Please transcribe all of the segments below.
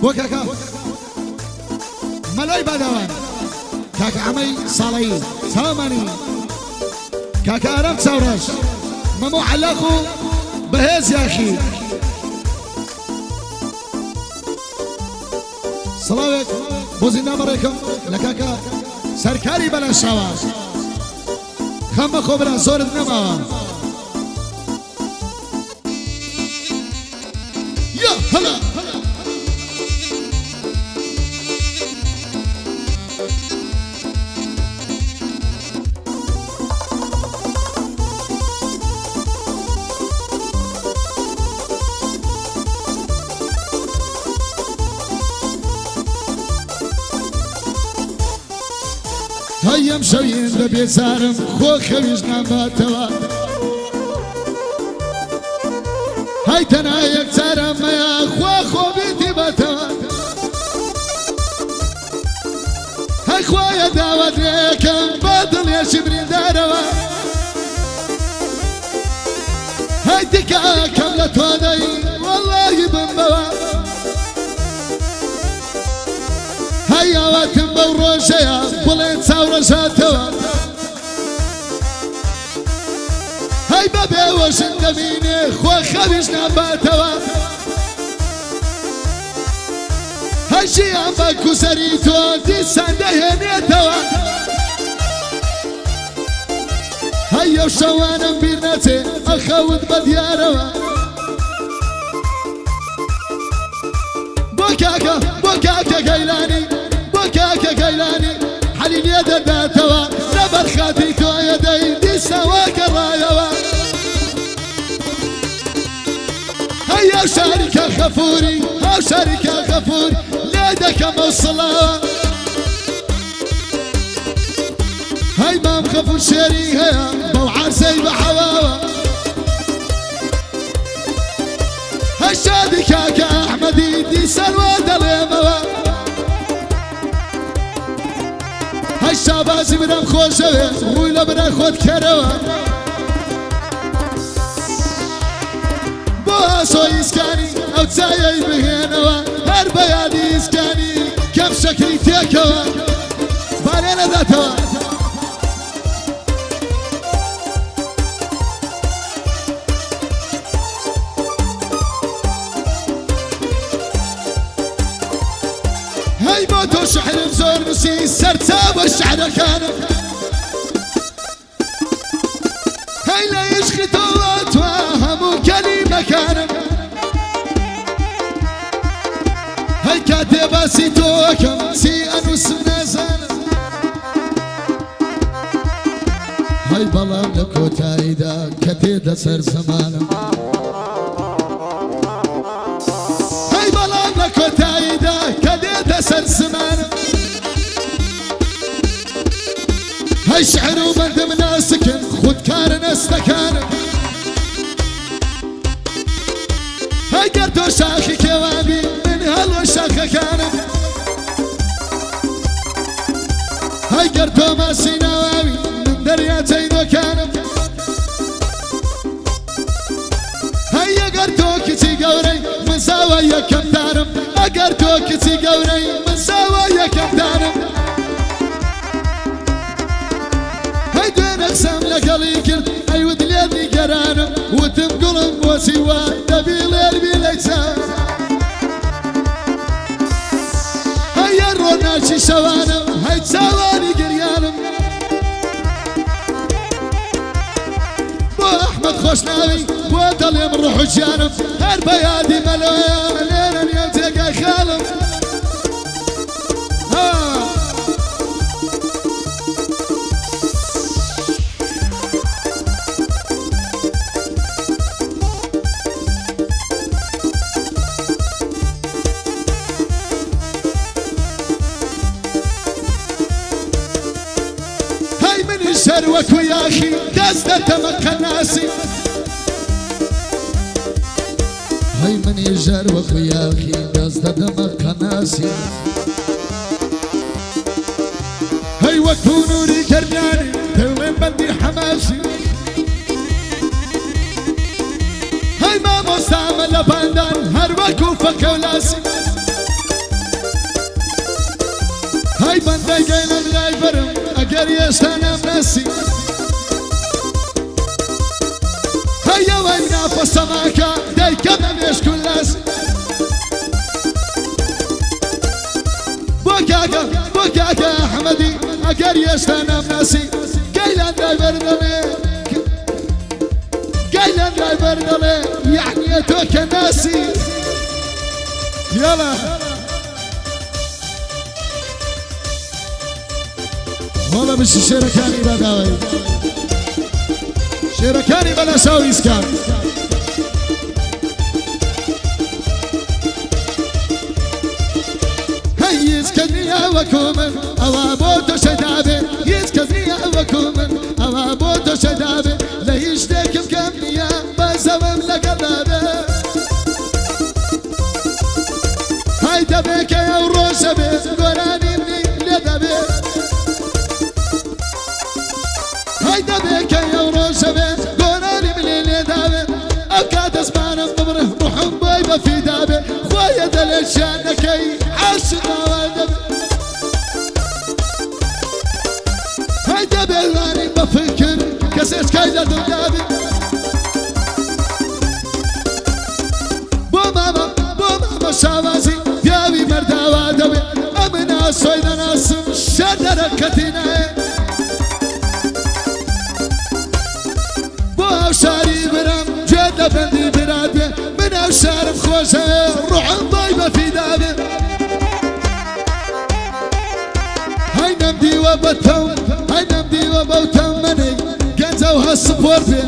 بۆ کاکە مەلای باداوان کاکە ئەمەی ساڵەیی ساڵمانی کاکە ئارام چاوڕەش مەموو عەلاق و بەهێز یاخی سڵاوێک بۆ زیندامەڕێکم لە کاکە سەرکاری بەلەشاوە خەم بەخۆ برا زۆرت نەماوە یا هەلا هەیەم شەوین بە بێزارم خۆ خەویش نامباتەوە هەی تەنها یەک جارە مەیە خوا خۆ بیتی بەتەوە هەی خوایە داوەترێکم بە دڵێکی بریندارەوە هەی تکاکەم لە تۆ دەی وەڵڵاهی بمبەوە هەی ئاواتم بەو ڕۆژەیە بڵێن چاوڕەژاتەوە هەی بەبێ وەشن دەبینێ خۆ خەویش نامباتەوە هەی ژیان بە کوسەری تۆ دیسان دەهێنێتەوە هەی ئەو شەوانم بیر نەچێ ئەخەوت بە دیارەوە بۆ کاکە گەیلانی بۆ کاکە گەیلانی حەلی لێ دەداتەوە لەبەر خاتی تۆیە دەی دیسەوە گەڕایەوە هەی ئەو شاریکە خەفوری ئەو شاریکە خەفور لێ دەکەمە سڵاوە هەی مام خەفور شێری هەیە بەو عارسەی بەحەواوە هەی شادی کاکە ئەحمەدی دیسان وا دەڵێمەوە هەی شابازی برام خۆشەوێ ڕووی لە برا خۆت کەرەوە بۆ هاسۆی ئیسکانی ئەو چایەی بهێنەوە هەر بە یادی ئیسکانی کەم شەکری تێکەوە بارێ نەداتەوە هەی بۆ تۆ شەعرم زۆر نووسی سەرچا بە شەعرەکانم هەی لە عیشقی تۆوە توە هەموو کەلیمەکانم هەی کاتێ باسی تۆکەم چی ئەنووسم نازانم هەی بەڵام لە کۆتاییدا کە تێدە سەر زەمانم هەی بەڵام لە کۆتاییدا کە دێتە سەر زمانم هەی شعر و بەندم ناسکن خودکارن ئەستەکانم هەی گەر تۆ شاخی کێوابی من هەڵوە شاخەکانم هەی گەر تۆ ماسی ناواوی من دەریاچەی نۆکانم هەی ئەگەر تۆ کچی گەورەی من ساوە یەکەم دارم ئەگەر تۆ کچی گەورەی من ساوە یەکەم دارم هەی دوێنە قسەم لەگەڵی کرد ئەیوت لێدی گەرانم وتم گوڵم بۆچی وا دەبی لێربی لەیچان هەی یە ڕۆناچی شەوانم هەی چاوانی گریانم بۆ ئەحمەد خۆشناوی بۆ دەڵێم ڕوح و گیانم هەر بە یادی مەلۆیە لێرە نیەم جێگای خاڵم هەی منی شەر وەکو یاخی دەست دەتەمەکە ناسی هەی منی ژەر وەکو یاخی دەست دەدەمەکە ناسی هەی وەکو نووری گەرمیانی دەوڵێن بەندی حەماسی هەی مامۆستامە لە باندان هەر وەکو فەکە و لاسی هاي بندي قيل الغايبرم اقر يستنم نسي هيا وين نافس سماكا داي كمم يشكو الناس بوكاكا احمدي اقر يستنم نسي قيل الغايبر دلي قيل الغايبر دلي يعني توك الناسي يلا والله مش شركاني بداوي شركاني بلا سوي اسكان هي يسكني وكومن اوابوتو شدابي يسكني وكومن اوابوتو شدابي لا يشتك بكمية بزوم لقلبي هاي دبيك يا وروشبي قراني مني لدبي هاي دبيك يا وروشبي قراني مني لدبي أكاد اسمان الضبره روحهم بايبه في دابي خويا دلشانكي عاشنا ودبي هاي دبي غاني بفكر كسيت كايدة دبي بو ماما شابازي بيابي مرداوا دبي امنا سويدا ناسم شدر كتينا بو اوشاري برام جدا بندي برادي من اوشار بخوشه روح ضايبه في دابي هاي نمدي وبتم هاي نمدي وبوتم مني كنزو هالصفور بي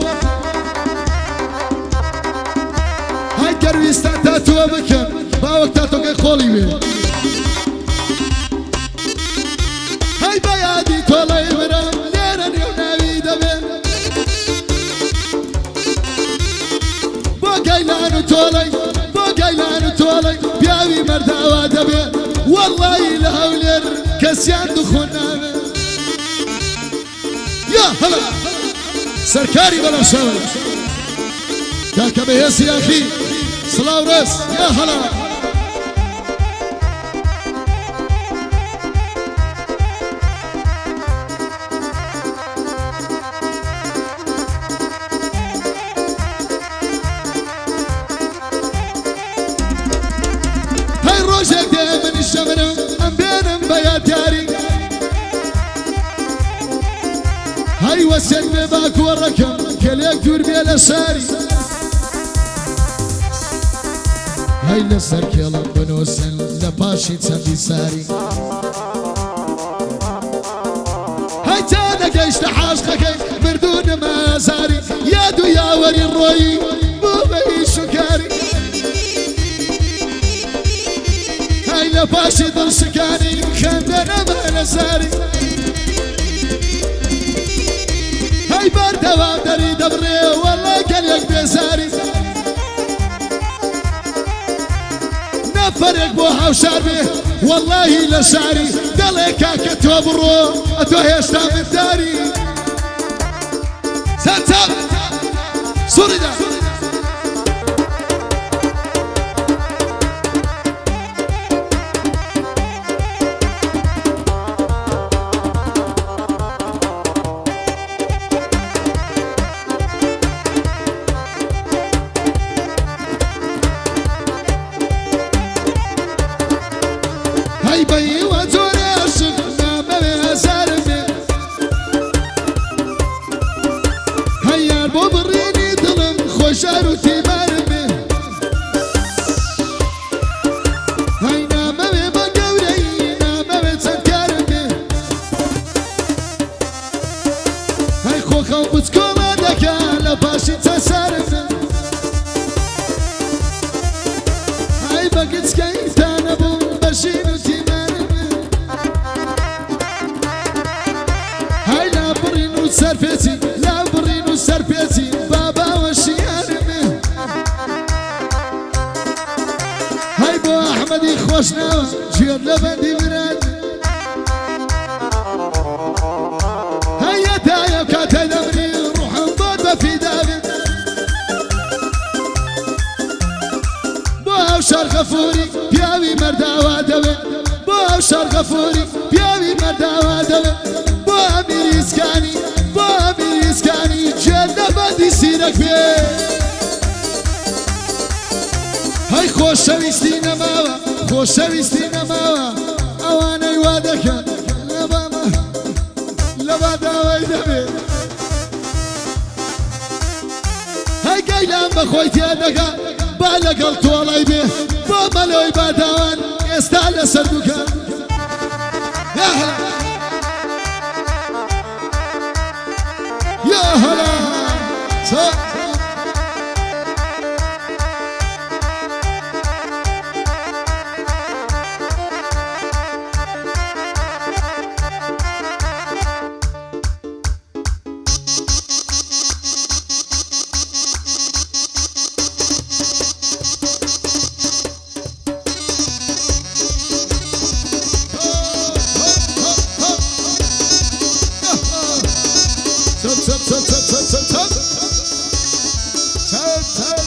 هاي قروي استعتاتو وبكم باوقتاتو كي خولي بي هاي بيادي طولي برام ليراني وناوي دبي بو قايلانو طولي بياوي مرداوا دبي والله لهولير كسيان دخونا يا هلا سركاري بلا شوي يا كبيس يا اخي صلاة ورس يا هلا هاي روشك دايما الشمرم ام بينم بيات ياري هاي وسد بباك والركم كليك دور بيلا ساري هاي لسرك يلا بنوسن لباشي تسبي ساري هاي تانا قيشت حاشقك مردون ما زاري يادو يا وري الروي مو بي شكاري هاي لباشي ضل سكاني خندنا ما نساري هاي باردة وادري دبري والله كليك بيساري فرق بوها وشاربي والله لساري دليك كتوب الروح اتوهيشتا من داري سنتاب سوريدا هاي بي وزوري عشقنا ما زارمي هيا بوبريني ظلم خوشار وتمارمي هاي نامي ما قوري نامي تسكرمي هاي خوخا وبتكوما دكا لباشي تسارمي هاي بقيت سكيتانا بومباشينو سرفيتي لا برينو سرفيتي بابا وشيانمي هاي بو احمدي خوشنا جير لبندي براد هيا تايا كاتا دمري روح انضاد في دابي بو اوشار غفوري بياوي مرداوا دبي بو اوشار غفوري بياوي مرداوا دەبێ بۆ ئەمیریسکانی بۆ ئەمیریسکانی جێل لەبەندی سیرەک بێ هەی خۆشەویستی نەماوە خۆشەویستی نەماوە ئەوانەی وا دەکەن لە باداوای دەبێ هەی گەیلان بەخۆی تێدەکە با لەگەڵ تۆڵەی بێ بۆ مەلۆی باداوان ئێستا لەسەر دووکە یا هەلا Tap, tap, tap, tap, tap, tap, tap. Tap, tap.